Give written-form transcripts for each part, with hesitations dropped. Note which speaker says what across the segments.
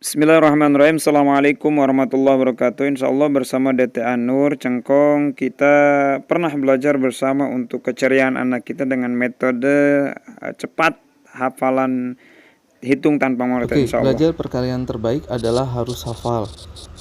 Speaker 1: Bismillahirrahmanirrahim. Assalamualaikum warahmatullahi wabarakatuh. Insyaallah bersama DTA Nur Cengkong kita pernah belajar bersama untuk keceriaan anak kita dengan metode cepat hafalan hitung tanpa mengeluarkan
Speaker 2: Oke,
Speaker 1: insyaallah.
Speaker 2: belajar perkalian terbaik adalah harus hafal.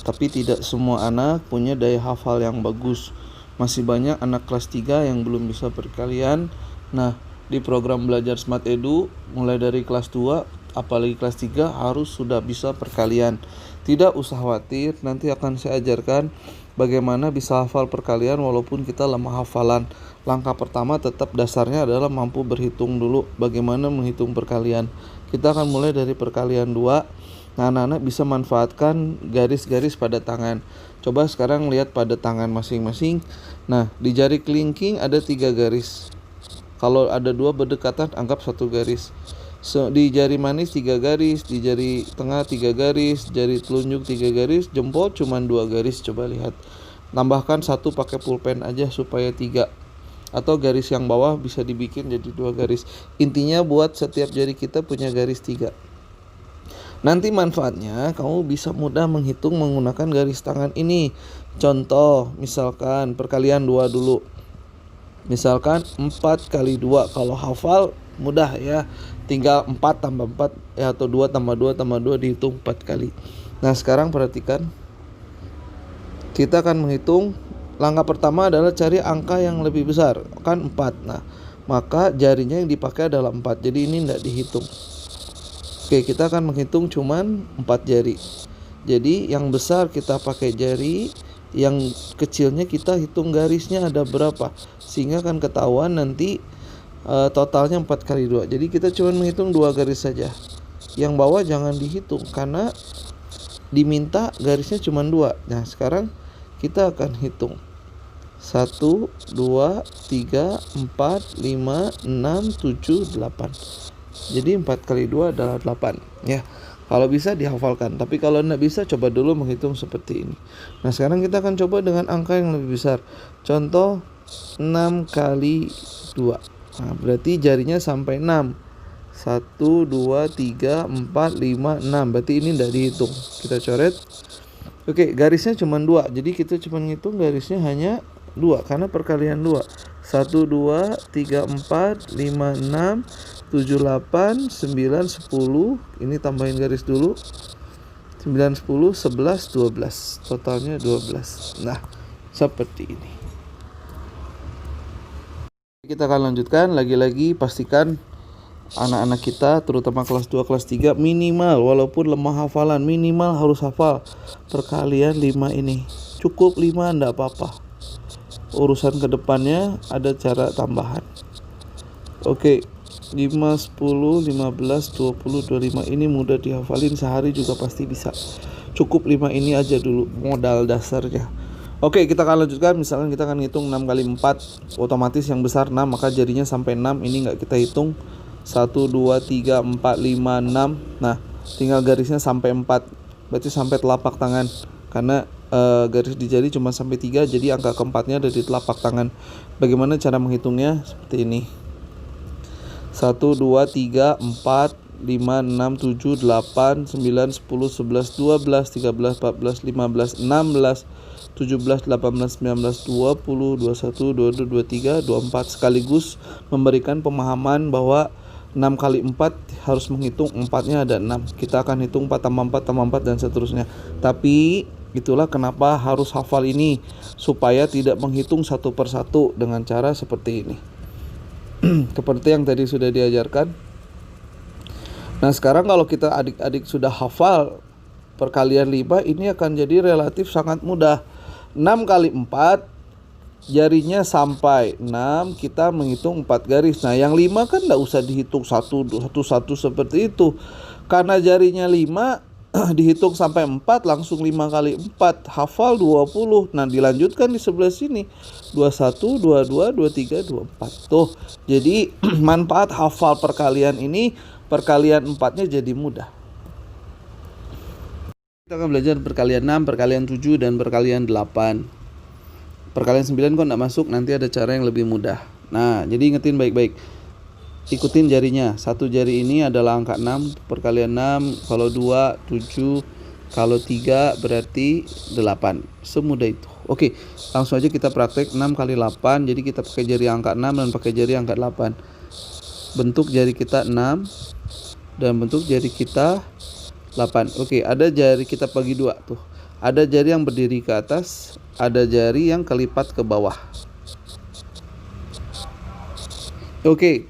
Speaker 2: Tapi tidak semua anak punya daya hafal yang bagus. Masih banyak anak kelas 3 yang belum bisa perkalian. Nah, di program belajar Smart Edu mulai dari kelas 2 apalagi kelas 3 harus sudah bisa perkalian. Tidak usah khawatir, nanti akan saya ajarkan bagaimana bisa hafal perkalian walaupun kita lemah hafalan. Langkah pertama tetap dasarnya adalah mampu berhitung dulu. Bagaimana menghitung perkalian? Kita akan mulai dari perkalian 2. Nah, anak-anak bisa manfaatkan garis-garis pada tangan. Coba sekarang lihat pada tangan masing-masing. Nah, di jari kelingking ada 3 garis. Kalau ada 2 berdekatan, anggap 1 garis. Di jari manis 3 garis, di jari tengah 3 garis, jari telunjuk 3 garis, jempol cuma 2 garis. Coba lihat. Tambahkan 1 pakai pulpen aja supaya 3. Atau garis yang bawah bisa dibikin jadi 2 garis. Intinya buat setiap jari kita punya garis 3. Nanti manfaatnya kamu bisa mudah menghitung menggunakan garis tangan ini. Contoh, misalkan perkalian 2 dulu. Misalkan 4 kali 2. Kalau hafal mudah ya, tinggal 4 tambah 4 ya, atau 2 tambah 2 tambah 2 dihitung 4 kali. Nah, sekarang perhatikan, kita akan menghitung. Langkah pertama adalah cari angka yang lebih besar, kan 4. Nah, maka jarinya yang dipakai adalah 4, jadi ini tidak dihitung. Oke, kita akan menghitung cuman 4 jari. Jadi yang besar kita pakai jari, yang kecilnya kita hitung garisnya ada berapa, sehingga akan ketahuan nanti totalnya 4 kali 2. Jadi kita cuma menghitung 2 garis saja. Yang bawah jangan dihitung karena diminta garisnya cuma 2. Nah, sekarang kita akan hitung 1, 2, 3, 4, 5, 6, 7, 8. Jadi 4 kali 2 adalah 8 ya. Kalau bisa dihafalkan, tapi kalau tidak bisa coba dulu menghitung seperti ini. Nah, sekarang kita akan coba dengan angka yang lebih besar. Contoh 6 kali 2. Nah, berarti jarinya sampai 6. 1, 2, 3, 4, 5, 6. Berarti ini tidak dihitung. Kita coret. Oke, garisnya cuma 2. Jadi kita cuma ngitung garisnya hanya 2 karena perkalian 2. 1, 2, 3, 4, 5, 6, 7, 8, 9, 10. Ini tambahin garis dulu. 9, 10, 11, 12. Totalnya 12. Nah, seperti ini. Kita akan lanjutkan. Lagi-lagi pastikan anak-anak kita terutama kelas 2, kelas 3 minimal, walaupun lemah hafalan, minimal harus hafal perkalian 5 ini. Cukup 5 enggak apa-apa. Urusan kedepannya ada cara tambahan. Oke, 5, 10, 15, 20, 25 ini mudah dihafalin, sehari juga pasti bisa. Cukup 5 ini aja dulu modal dasarnya. Oke, kita akan lanjutkan. Misalkan kita akan hitung 6 kali 4, otomatis yang besar 6, maka jadinya sampai 6. Ini nggak kita hitung. 1, 2, 3, 4, 5, 6. Nah, tinggal garisnya sampai 4. Berarti sampai telapak tangan. Karena garis di jari cuma sampai 3, jadi angka keempatnya ada di telapak tangan. Bagaimana cara menghitungnya? Seperti ini. 1, 2, 3, 4, 5, 6, 7, 8, 9, 10, 11, 12, 13, 14, 15, 16, 17, 18, 19, 20, 21, 22, 23, 24. Sekaligus memberikan pemahaman bahwa 6 kali 4 harus menghitung 4-nya ada 6. Kita akan hitung 4 tambah 4 tambah 4 dan seterusnya. Tapi itulah kenapa harus hafal ini, supaya tidak menghitung satu persatu dengan cara seperti ini. Seperti yang tadi sudah diajarkan. Nah, sekarang kalau kita adik-adik sudah hafal perkalian 5, ini akan jadi relatif sangat mudah. 6 kali 4, jarinya sampai 6, kita menghitung 4 garis. Nah, yang 5 kan tidak usah dihitung satu seperti itu. Karena jarinya 5, dihitung sampai 4, langsung 5 kali 4, hafal 20. Nah, dilanjutkan di sebelah sini. 21, 22, 23, 24. Tuh, jadi manfaat hafal perkalian ini, perkalian 4-nya jadi mudah. Kita akan belajar perkalian 6, perkalian 7, dan perkalian 8. Perkalian 9 kok enggak masuk, nanti ada cara yang lebih mudah. Nah, jadi ingetin baik-baik. ikutin jarinya. Satu jari ini adalah angka 6, perkalian 6, kalau 2 7, kalau 3 berarti 8. Semudah itu. Oke, langsung aja kita praktek 6 kali 8. Jadi kita pakai jari angka 6 dan pakai jari angka 8. Bentuk jari kita 6 dan bentuk jari kita 8. Oke, ada jari kita bagi 2 tuh. Ada jari yang berdiri ke atas, ada jari yang kelipat ke bawah. Oke,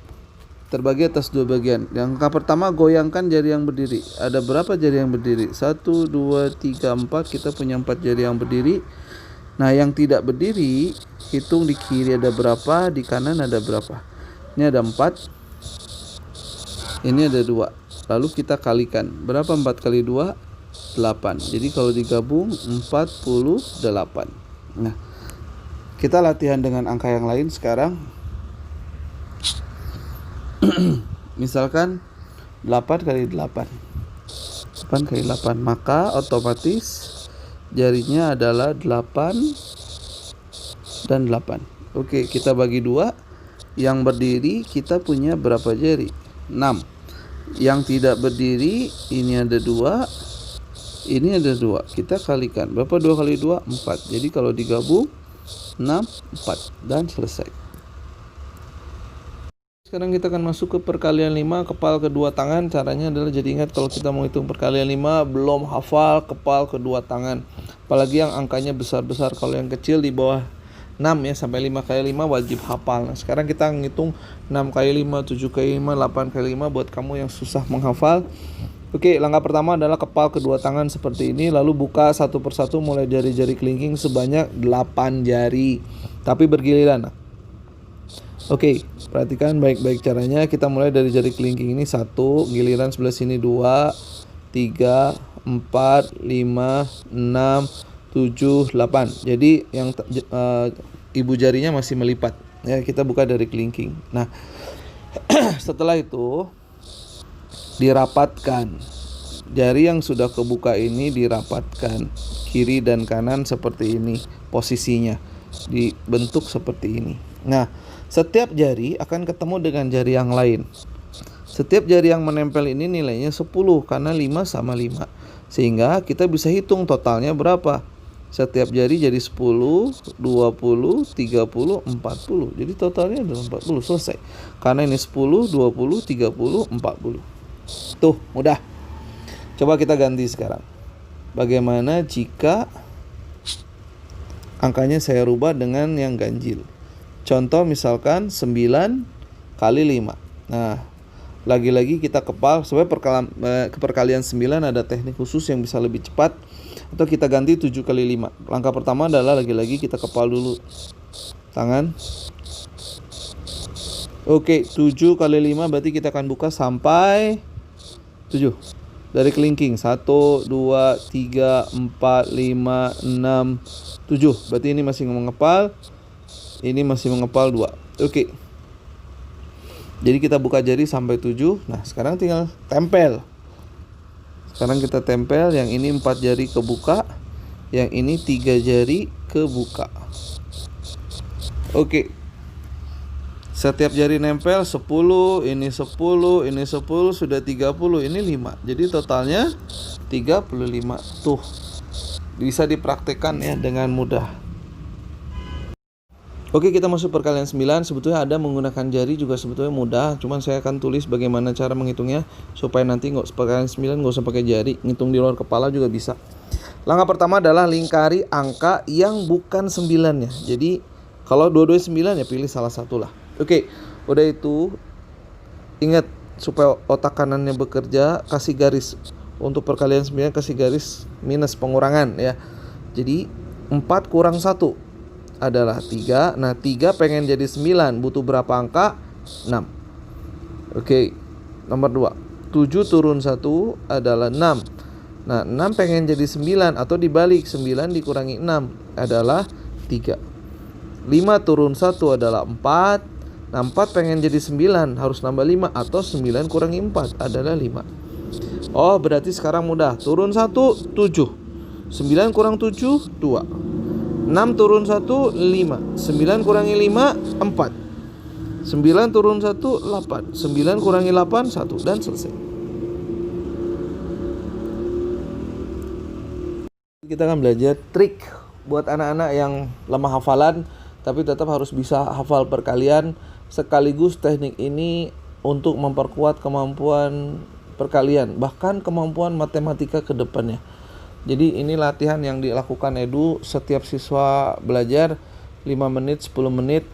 Speaker 2: terbagi atas 2 bagian. Yang pertama, goyangkan jari yang berdiri. Ada berapa jari yang berdiri? 1, 2, 3, 4. Kita punya 4 jari yang berdiri. Nah, yang tidak berdiri, hitung di kiri ada berapa, di kanan ada berapa. Ini ada 4. Ini ada 2. Lalu kita kalikan. Berapa 4 kali 2? 8. Jadi kalau digabung 48. Nah, kita latihan dengan angka yang lain sekarang. Misalkan 8 kali 8. 8 kali 8. Maka otomatis jarinya adalah 8 dan 8. Oke, kita bagi 2. Yang berdiri kita punya berapa jari? 6. Yang tidak berdiri ini ada 2. Ini ada 2. Kita kalikan. Berapa 2 kali 2? 4. Jadi kalau digabung 6, 4 dan selesai. Sekarang kita akan masuk ke perkalian 5, kepal kedua tangan. Caranya adalah, jadi ingat kalau kita mau hitung perkalian 5 belum hafal kepal kedua tangan. Apalagi yang angkanya besar-besar. Kalau yang kecil di bawah 6 ya, sampai 5 kali 5 wajib hafal. Nah, sekarang kita ngitung 6 kali 5, 7 kali 5, 8 kali 5 buat kamu yang susah menghafal. Oke, langkah pertama adalah kepal kedua tangan seperti ini. Lalu buka satu persatu mulai dari jari kelingking sebanyak 8 jari. Tapi bergiliran. Oke, perhatikan baik-baik caranya. Kita mulai dari jari kelingking ini 1, giliran sebelah sini 2, 3, 4, 5, 6, 7, 8. Jadi yang ibu jarinya masih melipat. Ya, kita buka dari kelingking. Nah, setelah itu dirapatkan. Jari yang sudah kebuka ini dirapatkan kiri dan kanan seperti ini posisinya, dibentuk seperti ini. Nah, setiap jari akan ketemu dengan jari yang lain. Setiap jari yang menempel ini nilainya 10 karena 5 sama 5. Sehingga kita bisa hitung totalnya berapa. Setiap jari jadi 10, 20, 30, 40. Jadi totalnya adalah 40. Selesai. Karena ini 10, 20, 30, 40. Tuh, mudah. Coba kita ganti sekarang. Bagaimana jika angkanya saya rubah dengan yang ganjil? Contoh misalkan 9 kali 5. Nah, lagi-lagi kita kepal. Sebenarnya perkalian 9 ada teknik khusus yang bisa lebih cepat. Atau kita ganti 7 kali 5. Langkah pertama adalah lagi-lagi kita kepal dulu tangan. Oke, 7 kali 5 berarti kita akan buka sampai 7. Dari kelingking 1, 2, 3, 4, 5, 6, 7. Berarti ini masih mengepal. Ini masih mengepal 2. Oke. Jadi kita buka jari sampai 7. Nah, sekarang tinggal tempel. Sekarang kita tempel. Yang ini 4 jari kebuka. Yang ini 3 jari kebuka. Oke. Setiap jari nempel 10. Ini 10. Ini 10. Sudah 30. Ini 5. Jadi totalnya 35. Tuh. Bisa dipraktekkan ya dengan mudah. Oke, kita masuk perkalian 9. Sebetulnya ada menggunakan jari juga sebetulnya mudah. Cuman saya akan tulis bagaimana cara menghitungnya supaya nanti perkalian 9 nggak usah pakai jari. Ngitung di luar kepala juga bisa. Langkah pertama adalah lingkari angka yang bukan 9-nya. Jadi kalau dua-duanya 9 ya pilih salah satu lah. Oke, udah itu ingat supaya otak kanannya bekerja, kasih garis. Untuk perkalian 9 kasih garis minus pengurangan ya. Jadi 4 kurang 1 adalah 3. Nah, 3 pengen jadi 9. Butuh berapa angka? 6. Oke. Nomor 2. 7 turun 1 adalah 6. Nah, 6 pengen jadi 9 atau dibalik. 9 dikurangi 6 adalah 3. 5 turun 1 adalah 4. Nah, 4 pengen jadi 9. Harus nambah 5 atau 9 kurangi 4 adalah 5. Oh, berarti sekarang mudah. Turun 1, 7. 9 kurang 7, 2. 6 turun 1, 5. 9 kurangi 5, 4. 9 turun 1, 8. 9 kurangi 8, 1. Dan selesai. Kita akan belajar trik buat anak-anak yang lemah hafalan tapi tetap harus bisa hafal perkalian. Sekaligus teknik ini untuk memperkuat kemampuan perkalian, bahkan kemampuan matematika ke depannya. Jadi ini latihan yang dilakukan Edu setiap siswa belajar 5 menit, 10 menit,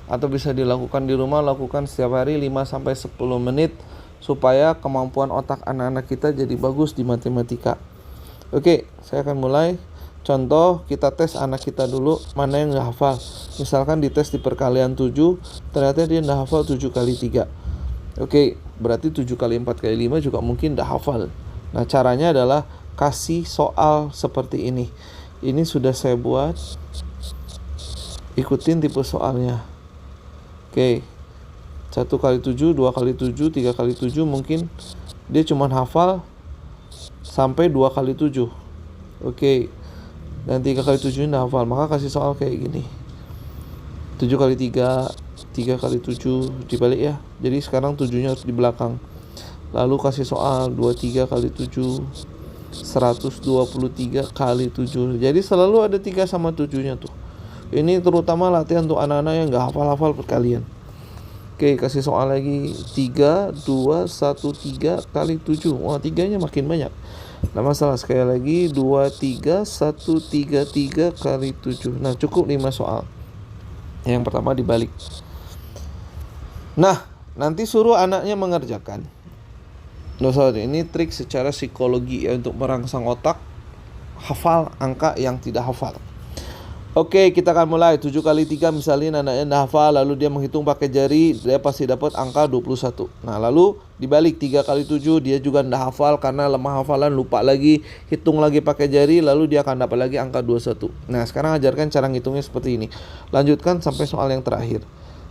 Speaker 2: atau bisa dilakukan di rumah, lakukan setiap hari 5-10 menit supaya kemampuan otak anak-anak kita jadi bagus di matematika. Oke, saya akan mulai. Contoh, kita tes anak kita dulu mana yang gak hafal. Misalkan dites di perkalian 7, ternyata dia gak hafal 7 kali 3. Oke, berarti 7 kali 4 kali 5 juga mungkin gak hafal. Nah, caranya adalah kasih soal seperti ini. Ini sudah saya buat. Ikutin tipe soalnya. Oke, 1 kali 7, 2 kali 7, 3 kali 7 mungkin dia cuma hafal sampai 2 kali 7. Oke, dan 3 kali 7 ini hafal, maka kasih soal kayak gini. 7 kali 3, 3 kali 7 dibalik ya. Jadi sekarang 7-nya harus di belakang. Lalu kasih soal 23 kali 7, 123 kali 7. Jadi selalu ada 3 sama 7-nya tuh. Ini terutama latihan untuk anak-anak yang gak hafal-hafal perkalian. Oke, kasih soal lagi 3, 2, 1, 3 kali 7. Wah, 3-nya makin banyak. Nah, masalah sekali lagi 2, 3, 1, 3, 3 kali 7. Nah, cukup 5 soal. Yang pertama dibalik. Nah, nanti suruh anaknya mengerjakan. Nah, sorry, ini trik secara psikologi ya, untuk merangsang otak hafal angka yang tidak hafal. Oke, kita akan mulai. 7 kali 3 misalnya anaknya dah hafal, lalu dia menghitung pakai jari, dia pasti dapat angka 21. Nah, lalu dibalik 3 kali 7 dia juga dah hafal karena lemah hafalan, lupa lagi, hitung lagi pakai jari, lalu dia akan dapat lagi angka 21. Nah, sekarang ajarkan cara ngitungnya seperti ini. Lanjutkan sampai soal yang terakhir.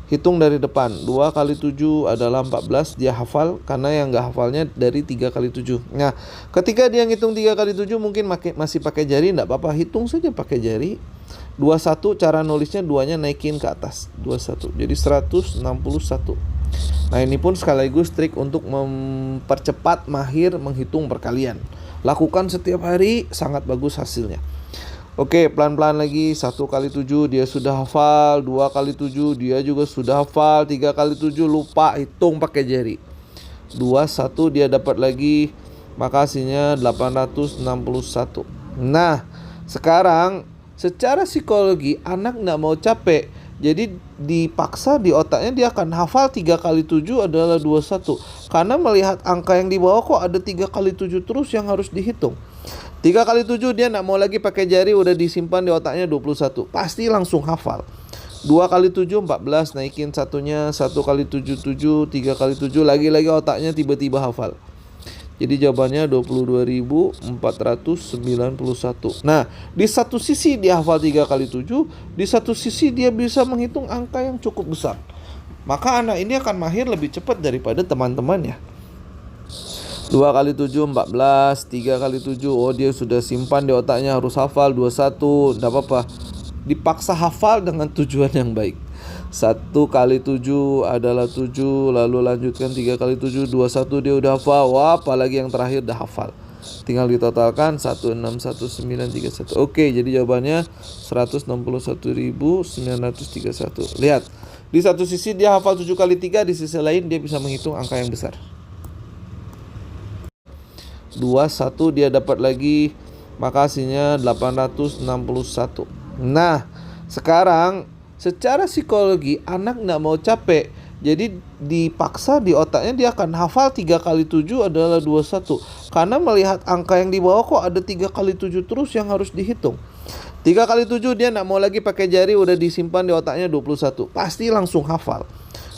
Speaker 2: Hitung dari depan. 2 kali 7 adalah 14, dia hafal karena yang enggak hafalnya dari 3 kali 7. Nah, ketika dia ngitung 3 kali 7 mungkin masih pakai jari, enggak apa-apa, hitung saja pakai jari. 21 cara nulisnya 2-nya naikin ke atas. 21. Jadi 161. Nah, ini pun sekaligus trik untuk mempercepat mahir menghitung perkalian. Lakukan setiap hari, sangat bagus hasilnya. Oke, pelan-pelan lagi. 1 kali 7 dia sudah hafal, 2 kali 7 dia juga sudah hafal, 3 kali 7 lupa, hitung pakai jari. 21 dia dapat lagi, maka hasilnya 861. Nah, sekarang secara psikologi anak gak mau capek, jadi dipaksa di otaknya dia akan hafal 3 kali 7 adalah 21. Karena melihat angka yang di bawah kok ada 3 kali 7 terus yang harus dihitung. 3 kali 7 dia gak mau lagi pakai jari, udah disimpan di otaknya 21. Pasti langsung hafal. 2 kali 7 14, naikin satunya, 1 kali 7 7, 3 kali 7 lagi-lagi otaknya tiba-tiba hafal. Jadi jawabannya 22.491. Nah, di satu sisi dia hafal 3 kali 7, di satu sisi dia bisa menghitung angka yang cukup besar. Maka anak ini akan mahir lebih cepat daripada teman-temannya. 2 kali 7 14, 3 kali 7, oh dia sudah simpan di otaknya harus hafal 21, enggak apa-apa. Dipaksa hafal dengan tujuan yang baik. 1 kali 7 adalah 7, lalu lanjutkan 3 kali 7, 21 dia udah hafal. Wah, apalagi yang terakhir udah hafal. Tinggal ditotalkan 161931. Oke, jadi jawabannya 161.931. Lihat, di satu sisi dia hafal 7 kali 3, di sisi lain dia bisa menghitung angka yang besar. 21 dia dapat lagi, maka hasilnya 861. Nah, sekarang secara psikologi anak gak mau capek, jadi dipaksa di otaknya dia akan hafal 3 kali 7 adalah 21. Karena melihat angka yang di bawah kok ada 3 kali 7 terus yang harus dihitung. 3 kali 7 dia gak mau lagi pakai jari, udah disimpan di otaknya 21. Pasti langsung hafal.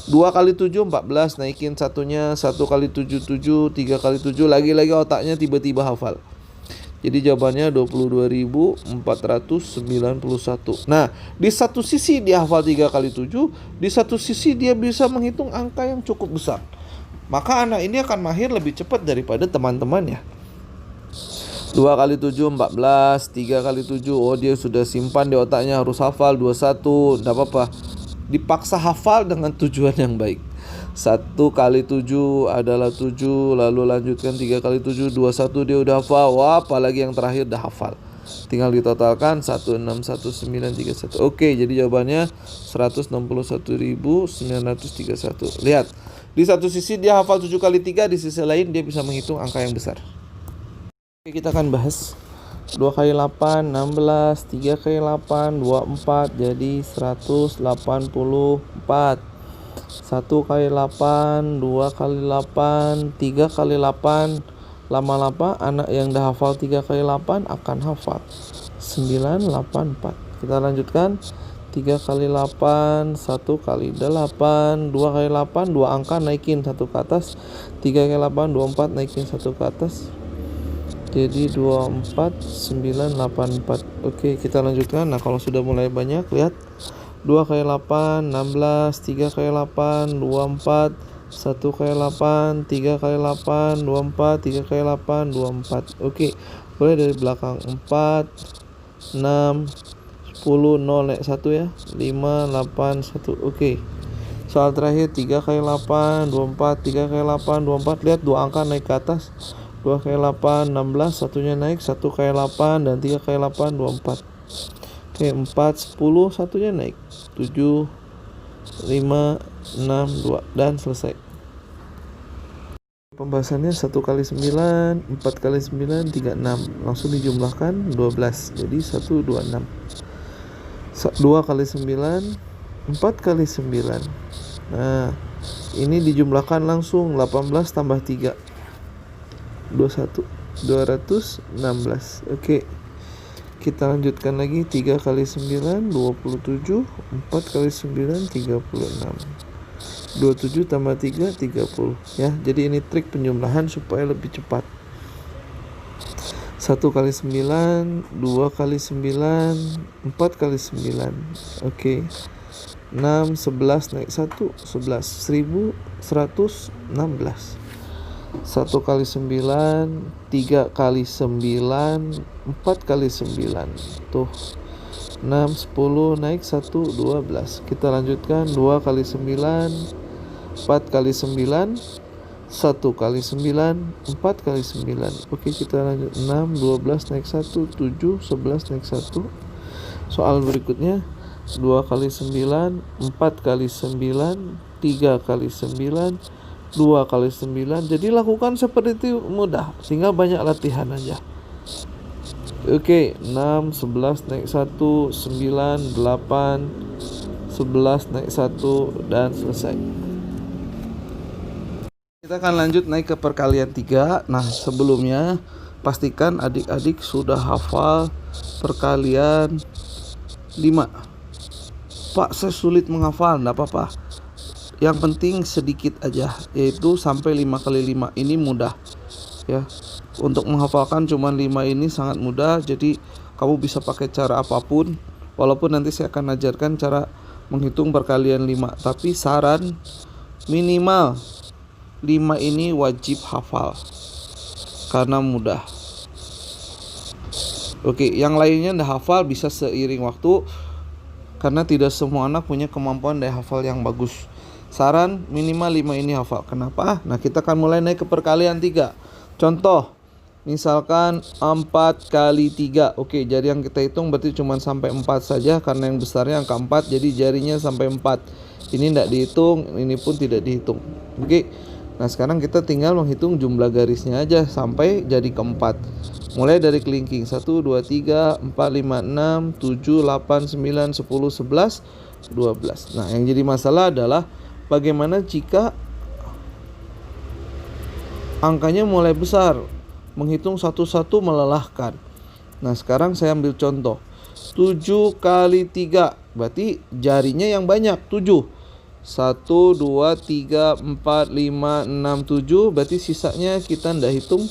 Speaker 2: 2 kali 7 14, naikin satunya, 1 kali 7 7, 3 kali 7 lagi-lagi otaknya tiba-tiba hafal. Jadi jawabannya 22.491. Nah, di satu sisi dia hafal 3 kali 7, di satu sisi dia bisa menghitung angka yang cukup besar. Maka anak ini akan mahir lebih cepat daripada teman-temannya. 2 kali 7 14, 3 kali 7, oh dia sudah simpan di otaknya harus hafal 21, enggak apa-apa. dipaksa hafal dengan tujuan yang baik. 1 kali 7 adalah 7, lalu lanjutkan 3 kali 7, 21 dia udah hafal. Wah, apalagi yang terakhir udah hafal. Tinggal ditotalkan 161931. Oke, jadi jawabannya 161.931. Lihat, di satu sisi dia hafal 7 kali 3, di sisi lain dia bisa menghitung angka yang besar. Oke, kita akan bahas 2 kali 8, 16, 3 kali 8, 24, jadi 184. 1 kali 8, 2 kali 8, 3 kali 8. Lama-lama anak yang dah hafal 3 kali 8 akan hafal 984. Kita lanjutkan. 3 kali 8, 1 kali 8, 2 kali 8, 2 angka naikin 1 ke atas. 3 kali 8, 24 naikin 1 ke atas. Jadi 24984. Oke, kita lanjutkan. Nah, kalau sudah mulai banyak, lihat 2 kali 8, 16, 3 kali 8, 24, 1 kali 8, 3 kali 8, 24, 3 kali 8, 24. Oke, boleh dari belakang. 4, 6, 10, 0 naik 1 ya. 5, 8, 1. Oke. Soal terakhir 3 kali 8, 24, 3 kali 8, 24. Lihat 2 angka naik ke atas. 2 kali 8, 16, satunya naik, 1 kali 8, dan 3 kali 8, 24. Oke, 4, 10, satunya naik, 7, 5, 6, 2, dan selesai. Pembahasannya 1 kali 9, 4 kali 9, 36. Langsung dijumlahkan 12, jadi 126. 2 kali 9, 4 kali 9. Nah, ini dijumlahkan langsung 18 tambah 3. 21, 216. Oke, kita lanjutkan lagi. 3 kali 9, 27. 4 kali 9, 36. 27 tambah 3, 30 ya. Jadi ini trik penjumlahan supaya lebih cepat. 1 kali 9, 2 kali 9, 4 kali 9. Oke, 6, 11 naik 1, 11, 1116. 1 kali 9, 3 kali 9, 4 kali 9. Tuh, 6, 10 naik 1, 12. Kita lanjutkan. 2 kali 9, 4 kali 9, 1 kali 9, 4 kali 9. Oke, kita lanjut. 6, 12 naik 1, 7, 11 naik 1. Soal berikutnya 2 kali 9, 4 kali 9, 3 kali 9, 2 kali 9. Jadi lakukan seperti itu mudah, sehingga banyak latihan aja. Oke, 6, 11 naik 1, 9, 8, 11 naik 1, dan selesai. Kita akan lanjut naik ke perkalian 3. Nah, sebelumnya pastikan adik-adik sudah hafal perkalian 5. Pak, saya sulit menghafal. Enggak apa-apa. Yang penting sedikit aja, yaitu sampai 5 kali 5. Ini mudah ya. Untuk menghafalkan cuma 5 ini sangat mudah. Jadi kamu bisa pakai cara apapun. Walaupun nanti saya akan ajarkan cara menghitung perkalian 5. Tapi saran minimal 5 ini wajib hafal karena mudah. Oke, yang lainnya udah hafal bisa seiring waktu, karena tidak semua anak punya kemampuan daya hafal yang bagus. Saran minimal 5 ini hafal. Kenapa? Nah, kita akan mulai naik ke perkalian 3. Contoh, misalkan 4 kali 3. Oke, jari yang kita hitung berarti cuma sampai 4 saja, karena yang besarnya angka 4, jadi jarinya sampai 4. Ini tidak dihitung, ini pun tidak dihitung. Oke, nah sekarang kita tinggal menghitung jumlah garisnya aja sampai jadi keempat. Mulai dari kelingking 1, 2, 3, 4, 5, 6, 7, 8, 9, 10, 11, 12. Nah, yang jadi masalah adalah bagaimana jika angkanya mulai besar, menghitung satu-satu melelahkan. Nah, sekarang saya ambil contoh 7 kali 3, berarti jarinya yang banyak 7. 1, 2, 3, 4, 5, 6, 7. Berarti sisanya kita ndak hitung,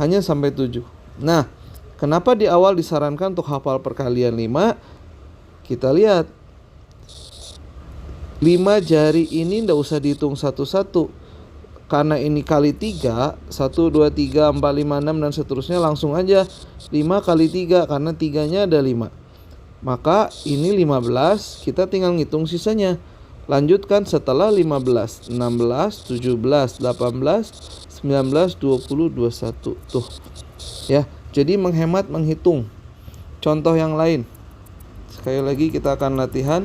Speaker 2: hanya sampai 7. Nah, kenapa di awal disarankan untuk hafal perkalian 5? Kita lihat 5 jari ini ndak usah dihitung satu-satu, karena ini kali 3, 1, 2, 3, 4, 5, 6 dan seterusnya. Langsung aja 5 kali 3, karena 3-nya ada 5. Maka ini 15, kita tinggal ngitung sisanya. Lanjutkan setelah 15, 16, 17, 18, 19, 20, 21. Tuh. Ya, jadi menghemat menghitung. Contoh yang lain. Sekali lagi kita akan latihan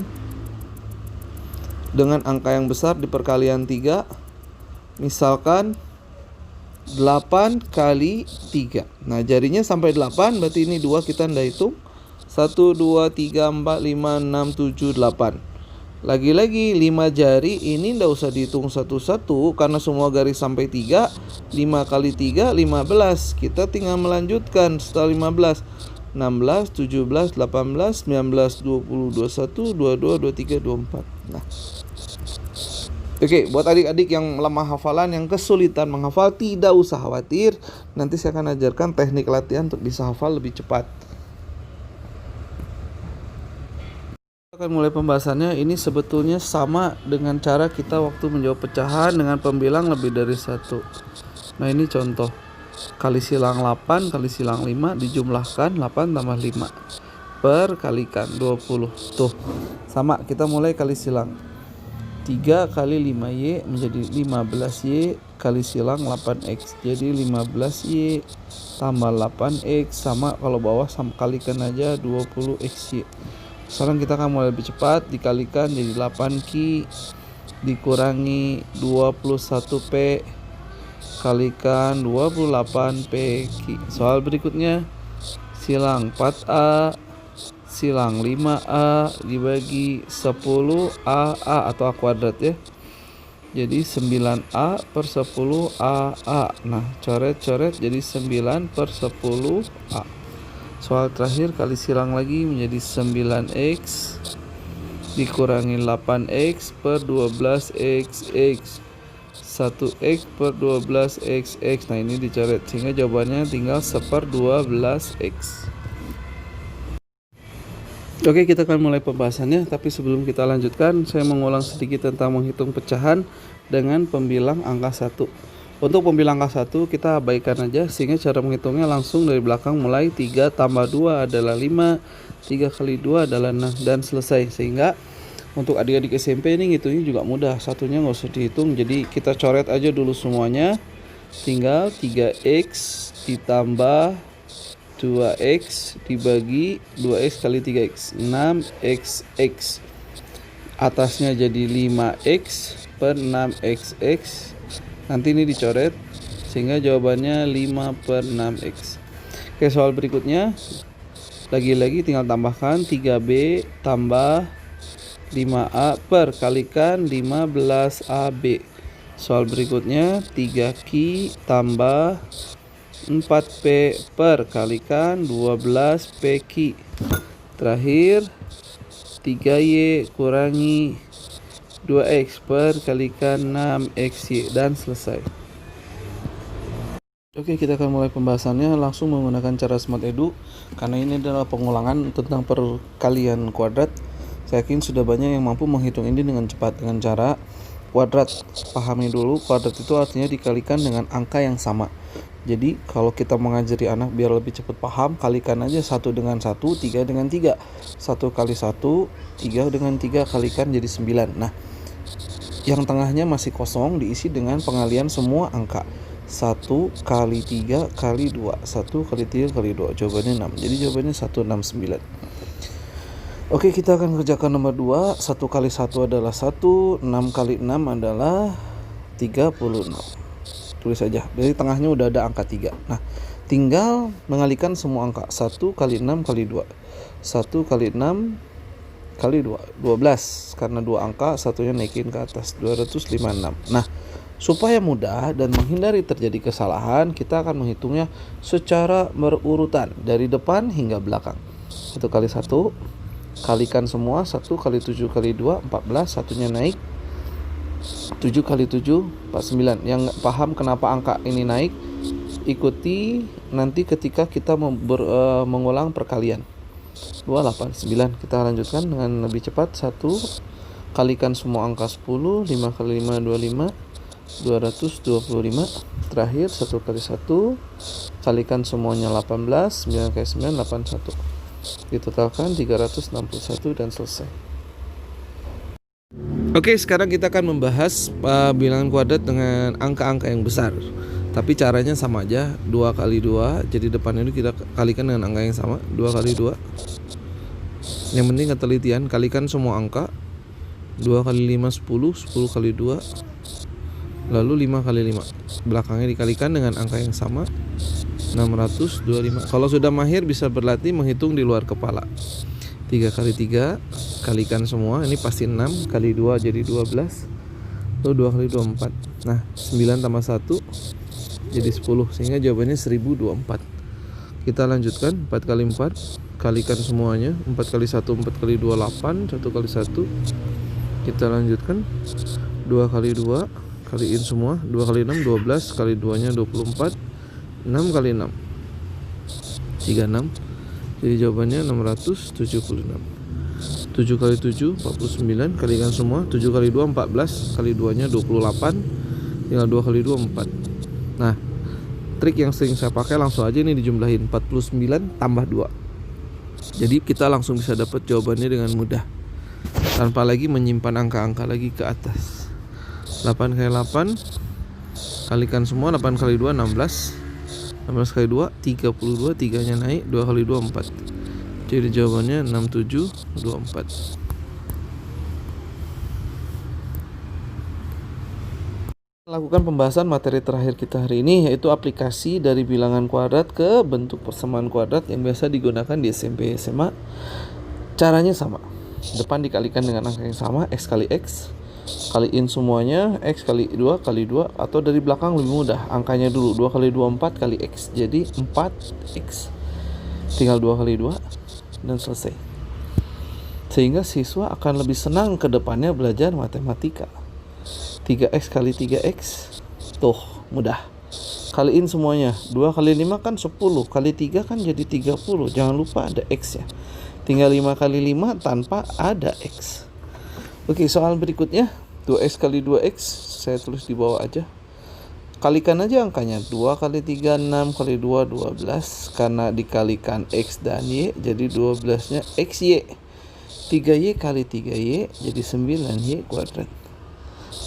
Speaker 2: dengan angka yang besar di perkalian 3. Misalkan 8 kali 3. Nah, jarinya sampai 8, berarti ini 2 kita ndak hitung. 1, 2, 3, 4, 5, 6, 7, 8. Lagi-lagi 5 jari ini ndak usah dihitung satu-satu karena semua garis sampai 3. 5 kali 3, 15. Kita tinggal melanjutkan setelah 15. 16, 17, 18, 19, 20, 21, 22, 23, 24. Nah. Oke, buat adik-adik yang lemah hafalan, yang kesulitan menghafal, tidak usah khawatir. Nanti saya akan ajarkan teknik latihan untuk bisa hafal lebih cepat. Akan mulai pembahasannya. Ini sebetulnya sama dengan cara kita waktu menjawab pecahan dengan pembilang lebih dari 1. Nah, ini contoh. Kali silang 8 kali silang 5 dijumlahkan 8 tambah 5 per kalikan 20. Tuh, sama, kita mulai kali silang. 3 kali 5Y menjadi 15Y kali silang 8X. Jadi 15Y tambah 8X sama, kalau bawah sama kalikan aja 20XY. Sekarang kita akan mulai lebih cepat. Dikalikan jadi 8Q dikurangi 21P kalikan 28PQ. Soal berikutnya, silang 4A silang 5A dibagi 10AA atau A kuadrat ya. Jadi 9A per 10AA. Nah, coret-coret jadi 9 per 10A. Soal terakhir, kali silang lagi menjadi 9X dikurangi 8X per 12XX. 1X per 12XX. Nah, ini dicoret sehingga jawabannya tinggal 1/12X. Oke, kita akan mulai pembahasannya, tapi sebelum kita lanjutkan, saya mengulang sedikit tentang menghitung pecahan dengan pembilang angka 1. Untuk pembilang angka 1 kita abaikan aja, sehingga cara menghitungnya langsung dari belakang mulai. 3 tambah 2 adalah 5, 3 kali 2 adalah 6, dan selesai. Sehingga untuk adik-adik SMP ini ngitungnya juga mudah, satunya nggak usah dihitung, jadi kita coret aja dulu semuanya. Tinggal 3X ditambah 2X dibagi 2X kali 3X, 6XX. Atasnya jadi 5X per 6XX. Nanti ini dicoret sehingga jawabannya 5 per 6X. Oke, soal berikutnya lagi-lagi tinggal tambahkan 3B tambah 5A per kalikan 15AB. Soal berikutnya 3Q tambah 4P per kalikan 12PQ. Terakhir 3Y kurangi 2X per kalikan 6XY, dan selesai. Oke, kita akan mulai pembahasannya langsung menggunakan cara Smart Edu, karena ini adalah pengulangan tentang perkalian kuadrat. Saya yakin sudah banyak yang mampu menghitung ini dengan cepat dengan cara kuadrat. Pahami dulu, kuadrat itu artinya dikalikan dengan angka yang sama. Jadi kalau kita mengajari anak biar lebih cepat paham, kalikan aja 1 dengan 1, 3 dengan 3. 1 kali 1, 3 dengan 3 kalikan jadi 9. Nah, yang tengahnya masih kosong diisi dengan pengalian semua angka. 1 kali 3 kali 2, 1 kali 3 kali 2, jawabannya 6. Jadi jawabannya 169. Oke, kita akan kerjakan nomor 2. 1 kali 1 adalah 1, 6 kali 6 adalah 36. Tulis saja, dari tengahnya udah ada angka 3. Nah, tinggal mengalihkan semua angka. 1 kali 6 kali 2, 1 kali 6 kali 2, 12. Karena 2 angka, satunya naikin ke atas, 256. Nah, supaya mudah dan menghindari terjadi kesalahan, kita akan menghitungnya secara berurutan dari depan hingga belakang. 1 kali 1, kalikan semua. 1 kali 7 kali 2, 14, satunya naik. 7 kali 7, 49. Yang paham kenapa angka ini naik, ikuti nanti ketika kita mengulang perkalian. 289. Kita lanjutkan dengan lebih cepat. 1, kalikan semua angka 10, 5 kali 5, 25, 225. Terakhir 1 kali 1, kalikan semuanya 18, 9 kali 9, 81. Ditotalkan 361 dan selesai. Oke, sekarang kita akan membahas bilangan kuadrat dengan angka-angka yang besar. Tapi caranya sama aja, 2 kali 2. Jadi depan ini kita kalikan dengan angka yang sama, 2 kali 2. Yang penting ketelitian, kalikan semua angka. 2 kali 5 10, 10 kali 2, lalu 5 kali 5. Belakangnya dikalikan dengan angka yang sama, 625. Kalau sudah mahir bisa berlatih menghitung di luar kepala. 3 kali 3, kalikan semua, ini pasti 6, kali 2 jadi 12, lalu 2 kali 2 4. Nah, 9 tambah 1 jadi 10, sehingga jawabannya 1024. Kita lanjutkan, 4 kali 4, kalikan semuanya, 4 kali 1, 4 kali 2 8, 1 kali 1. Kita lanjutkan, 2 kali 2, kaliin semua, 2 kali 6 12, kali 2 nya 24, 6 kali 6 36. Jadi jawabannya 676. 7 kali 7 49, kalikan semua, 7 kali 2 14, kali 2 nya 28, tinggal 2 kali 2 4. Nah, trik yang sering saya pakai langsung aja ini dijumlahin, 49 tambah 2. Jadi kita langsung bisa dapat jawabannya dengan mudah, tanpa lagi menyimpan angka-angka lagi ke atas. 8 kali 8, kalikan semua, 8 kali 2 16, 16 kali 2 32, 3 nya naik, 2 kali 2 4. Jadi jawabannya 6724. Lakukan pembahasan materi terakhir kita hari ini, yaitu aplikasi dari bilangan kuadrat ke bentuk persamaan kuadrat yang biasa digunakan di SMP SMA. Caranya sama, depan dikalikan dengan angka yang sama, x kali x, kaliin semuanya, x kali 2 kali 2, atau dari belakang lebih mudah, angkanya dulu, 2 kali 2 4 kali x, jadi 4x, tinggal 2 kali 2 dan selesai. Sehingga siswa akan lebih senang ke depannya belajar matematika. 3x kali 3x, tuh mudah, kaliin semuanya, 2 kali 5 kan 10, kali 3 kan jadi 30, jangan lupa ada x ya, tinggal 5 kali 5 tanpa ada x. Oke, soal berikutnya, 2x kali 2x, saya tulis di bawah aja, kalikan aja angkanya, 2 kali 3 6, kali 2 12, karena dikalikan x dan y jadi 12 nya xy, 3y kali 3y jadi 9y kuadrat.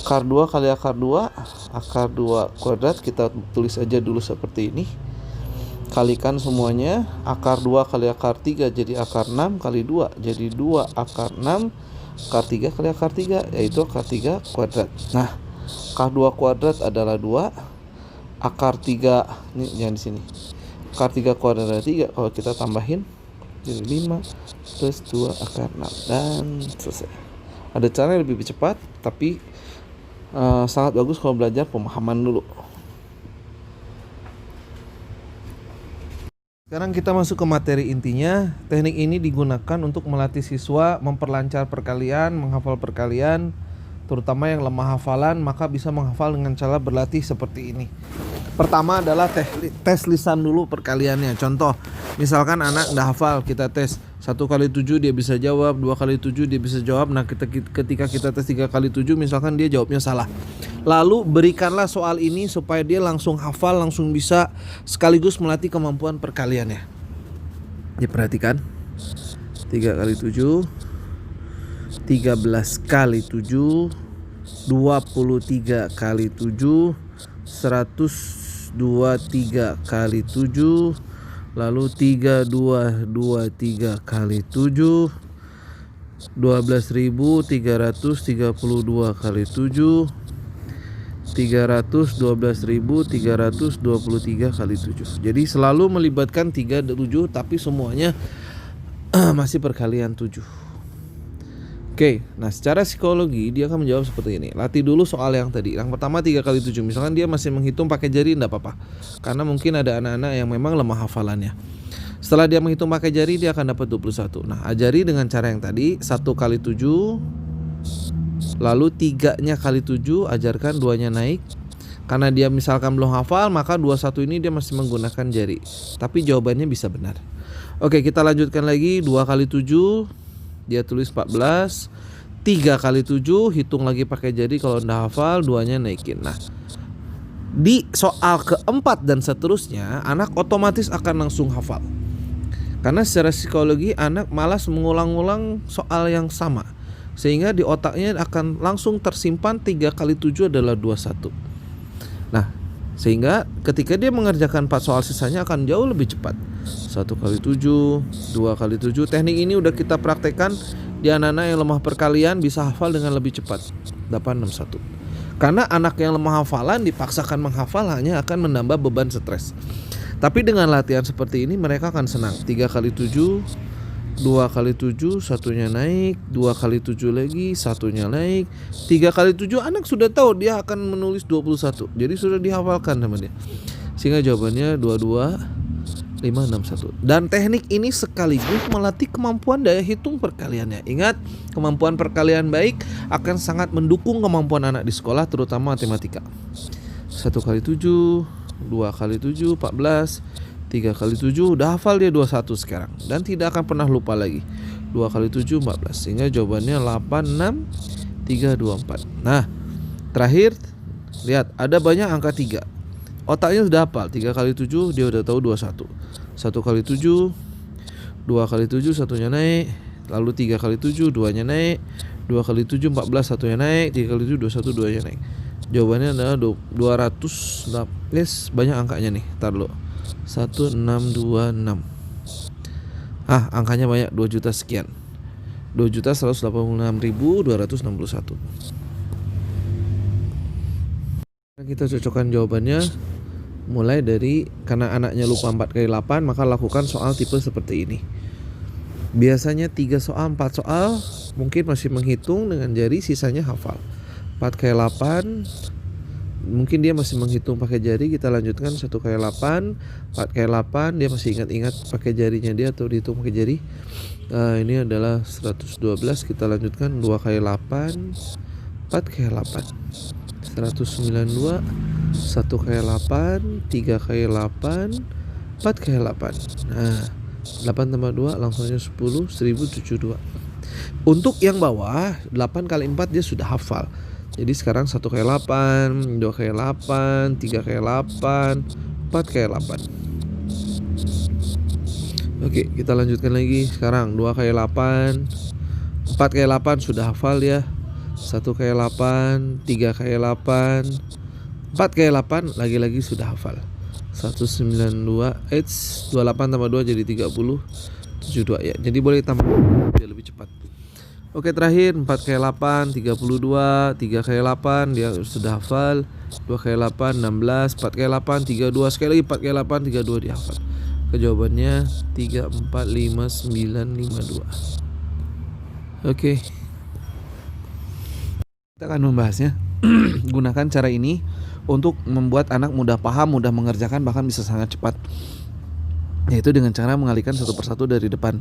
Speaker 2: Akar 2 kali akar 2, akar 2 kuadrat kita tulis aja dulu seperti ini, kalikan semuanya, akar 2 kali akar 3 jadi akar 6, kali 2 jadi 2 akar 6, akar 3 kali akar 3 yaitu akar 3 kuadrat. Nah, akar 2 kuadrat adalah 2, akar 3 ini jangan di sini, akar 3 kuadrat adalah 3, kalau kita tambahin jadi 5 plus 2 akar 6 dan selesai. Ada cara yang lebih cepat, tapi sangat bagus kalau belajar pemahaman dulu. Sekarang kita masuk ke materi intinya. Teknik ini digunakan untuk melatih siswa memperlancar perkalian, menghafal perkalian, terutama yang lemah hafalan, maka bisa menghafal dengan cara berlatih seperti ini. Pertama adalah tes lisan dulu perkaliannya. Contoh, misalkan anak nggak hafal, kita tes 1 kali 7 dia bisa jawab, 2 kali 7 dia bisa jawab. Nah, ketika kita tes 3 kali 7 misalkan dia jawabnya salah, lalu berikanlah soal ini supaya dia langsung hafal, langsung bisa, sekaligus melatih kemampuan perkaliannya. Diperhatikan, 3 kali 7, 13 kali 7, 23 kali 7, 123 kali 7, lalu 3223 kali 7, 12.332 kali 7, 312.323 kali 7. Jadi selalu melibatkan 3 dan 7, tapi semuanya masih perkalian 7. Oke, nah secara psikologi dia akan menjawab seperti ini. Latih dulu soal yang tadi. Yang pertama 3 kali 7. Misalkan dia masih menghitung pakai jari, enggak apa-apa, karena mungkin ada anak-anak yang memang lemah hafalannya. Setelah dia menghitung pakai jari, dia akan dapat 21. Nah, ajari dengan cara yang tadi, 1 kali 7, lalu 3-nya kali 7, ajarkan 2-nya naik. Karena dia misalkan belum hafal, maka 21 ini dia masih menggunakan jari, tapi jawabannya bisa benar. Oke, kita lanjutkan lagi. 2 kali 7, dia tulis 14. 3 kali 7, hitung lagi pakai jari, kalau udah hafal 2-nya naikin. Nah, di soal keempat dan seterusnya, anak otomatis akan langsung hafal. Karena secara psikologi anak malas mengulang-ulang soal yang sama, sehingga di otaknya akan langsung tersimpan 3 kali 7 adalah 21. Nah, sehingga ketika dia mengerjakan 4 soal sisanya akan jauh lebih cepat. 1 kali 7, 2 kali 7. Teknik ini udah kita praktekkan di anak-anak yang lemah perkalian bisa hafal dengan lebih cepat. 861. Karena anak yang lemah hafalan dipaksakan menghafal hanya akan menambah beban stres. Tapi dengan latihan seperti ini mereka akan senang. 3 kali 7, 2 kali 7, satunya naik, 2 kali 7 lagi, satunya naik, 3 kali 7 anak sudah tahu dia akan menulis 21. Jadi sudah dihafalkan sama dia. Sehingga jawabannya 22, 561. Dan teknik ini sekaligus melatih kemampuan daya hitung perkaliannya. Ingat, kemampuan perkalian baik akan sangat mendukung kemampuan anak di sekolah, terutama matematika. 1 kali 7, 2 kali 7, 14, 3 kali 7, udah hafal dia 21 sekarang. Dan tidak akan pernah lupa lagi. 2 kali 7, 14. Sehingga jawabannya 8, 6, 3, 2, 4. Nah, terakhir, lihat ada banyak angka 3. Otaknya sudah hafal. 3 kali 7 dia udah tahu 21. 1 kali 7, 2 kali 7 satunya naik, lalu 3 kali 7 duanya naik, 2 kali 7 14 satunya naik, 3 kali 7 21 duanya naik. Jawabannya adalah 200. Yes, banyak angkanya nih. Tar dulu. 1626. Angkanya banyak, 2 juta sekian. 2.186.261. Kita cocokkan jawabannya mulai dari, karena anaknya lupa 4 kali 8, maka lakukan soal tipe seperti ini. Biasanya 3 soal, 4 soal mungkin masih menghitung dengan jari, sisanya hafal. 4 kali 8 mungkin dia masih menghitung pakai jari, kita lanjutkan 1 kali 8, 4 kali 8 dia masih ingat-ingat pakai jarinya dia atau dihitung pakai jari. Ini adalah 112, kita lanjutkan 2 kali 8, 4 kali 8, 192, 1 kali 8, 3 kali 8, 4 kali 8. Nah, 8 tambah 2 langsungnya 10, 1072. Untuk yang bawah 8 kali 4 dia sudah hafal. Jadi sekarang 1 kali 8, 2 kali 8, 3 kali 8, 4 kali 8. Oke, kita lanjutkan lagi. Sekarang 2 kali 8, 4 kali 8 sudah hafal dia. 1 kali 8, 3 kali 8, 4 kali 8 lagi-lagi sudah hafal. 192, 28 tambah 2 jadi 30, 72 ya. Jadi boleh tambah biar lebih cepat. Oke, terakhir 4 kali 8, 32, 3 kali 8 dia sudah hafal. 2 kali 8, 16, 4 kali 8, 32, sekali lagi 4 kali 8, 32 dia hafal. Jawabannya 3, 4, 5, 9, 52. Oke. Kita akan membahasnya. Gunakan cara ini untuk membuat anak mudah paham, mudah mengerjakan, bahkan bisa sangat cepat. Yaitu dengan cara mengalihkan satu persatu dari depan.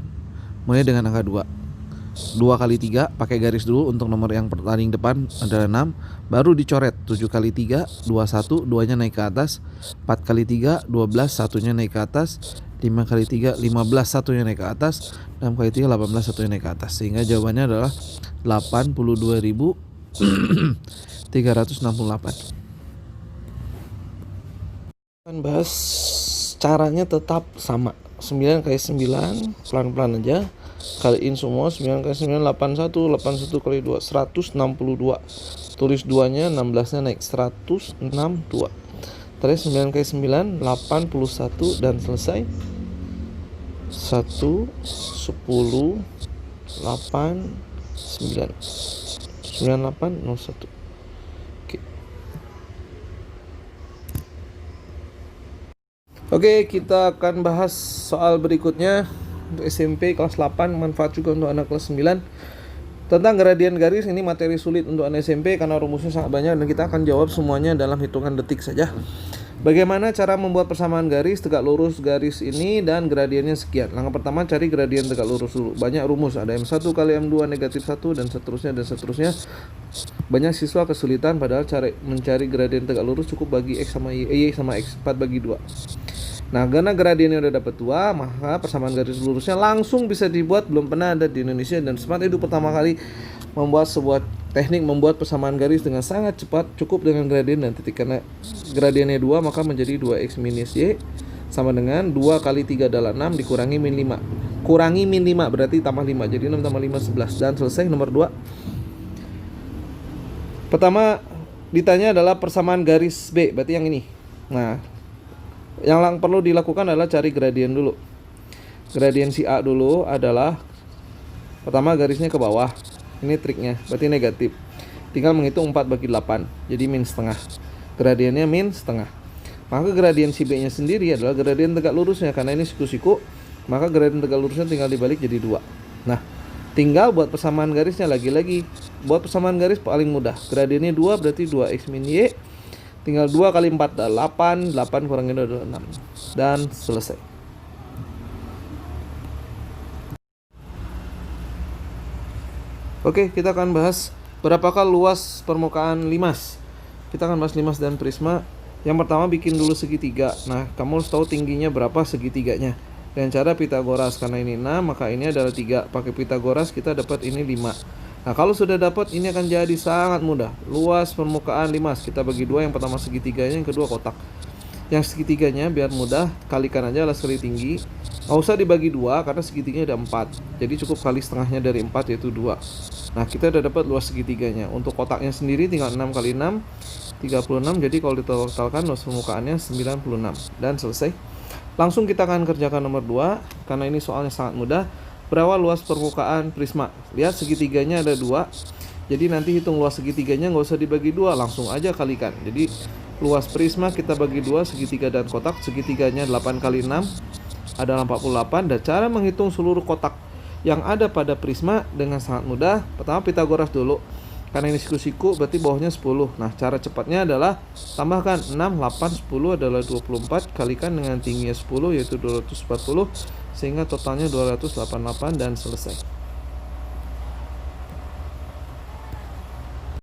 Speaker 2: Mulai dengan angka 2. 2 kali 3 pakai garis dulu untuk nomor yang paling depan adalah 6. Baru dicoret 7 kali 3, 21, 2-nya naik ke atas. 4 kali 3, 12, 1-nya naik ke atas. 5 kali 3, 15, 1-nya naik ke atas. 6 kali 3, 18, 1-nya naik ke atas. Sehingga jawabannya adalah 82.368. Akan bahas caranya tetap sama. 9 kali 9 pelan-pelan aja. Kaliin semua. 9 kali 9 81, 81 kali 2 162. Tulis 2-nya, 16-nya naik 162. Terus 9 kali 9 81 dan selesai. 1 10 8 9 9801. Oke, kita akan bahas soal berikutnya untuk SMP kelas 8, manfaat juga untuk anak kelas 9. Tentang gradien garis, ini materi sulit untuk anak SMP karena rumusnya sangat banyak dan kita akan jawab semuanya dalam hitungan detik saja. Bagaimana cara membuat persamaan garis tegak lurus garis ini dan gradiennya sekian. Langkah pertama, cari gradien tegak lurus dulu. Banyak rumus, ada M1 kali M2 negatif 1 dan seterusnya. Banyak siswa kesulitan padahal mencari gradien tegak lurus cukup bagi X sama Y sama X, 4 bagi 2. Nah, karena gradiennya udah dapat 2, maka persamaan garis lurusnya langsung bisa dibuat. Belum pernah ada di Indonesia dan Smart Edu pertama kali membuat sebuah teknik membuat persamaan garis dengan sangat cepat, cukup dengan gradien dan titik. Karena gradiennya 2 maka menjadi 2x minus y sama dengan 2 kali 3 adalah 6 dikurangi min 5. Kurangi min 5 berarti tambah 5. Jadi 6 tambah 5 11. Dan selesai. Nomor 2. Pertama ditanya adalah persamaan garis B, berarti yang ini. Nah, yang perlu dilakukan adalah cari gradien dulu. Gradien si A dulu adalah pertama garisnya ke bawah. Ini triknya, berarti negatif. Tinggal menghitung 4 bagi 8. Jadi min setengah. Gradiennya min setengah. Maka gradien si B-nya sendiri adalah gradien tegak lurusnya. Karena ini siku-siku, maka gradien tegak lurusnya tinggal dibalik jadi 2. Nah, tinggal buat persamaan garisnya lagi-lagi. Buat persamaan garis paling mudah. Gradiennya 2 berarti 2x min y. Tinggal 2 kali 4 adalah 8. 8 kurangin 2 adalah 6. Dan selesai. Oke, kita akan bahas berapakah luas permukaan limas. Kita akan bahas limas dan prisma. Yang pertama bikin dulu segitiga. Nah, kamu harus tahu tingginya berapa segitiganya. Dan cara Pitagoras, karena ini 6 maka ini adalah 3. Pakai Pitagoras kita dapat ini 5. Nah, kalau sudah dapat ini akan jadi sangat mudah. Luas permukaan limas kita bagi 2, yang pertama segitiganya, yang kedua kotak. Yang segitiganya biar mudah kalikan aja lah sekali tinggi. Nggak usah dibagi 2 karena segitiganya ada 4. Jadi cukup kali setengahnya dari 4 yaitu 2. Nah, kita udah dapat luas segitiganya. Untuk kotaknya sendiri tinggal 6 kali 6 36. Jadi kalau ditotalkan luas permukaannya 96. Dan selesai. Langsung kita akan kerjakan nomor 2. Karena ini soalnya sangat mudah. Berapa luas permukaan prisma? Lihat segitiganya ada 2. Jadi nanti hitung luas segitiganya nggak usah dibagi 2, langsung aja kalikan. Jadi luas prisma kita bagi 2, segitiga dan kotak. Segitiganya 8 kali 6 adalah 48. Dan cara menghitung seluruh kotak yang ada pada prisma dengan sangat mudah. Pertama Pitagoras dulu. Karena ini siku-siku berarti bawahnya 10. Nah, cara cepatnya adalah tambahkan 6, 8, 10 adalah 24. Kalikan dengan tingginya 10 yaitu 240. Sehingga totalnya 288 dan selesai.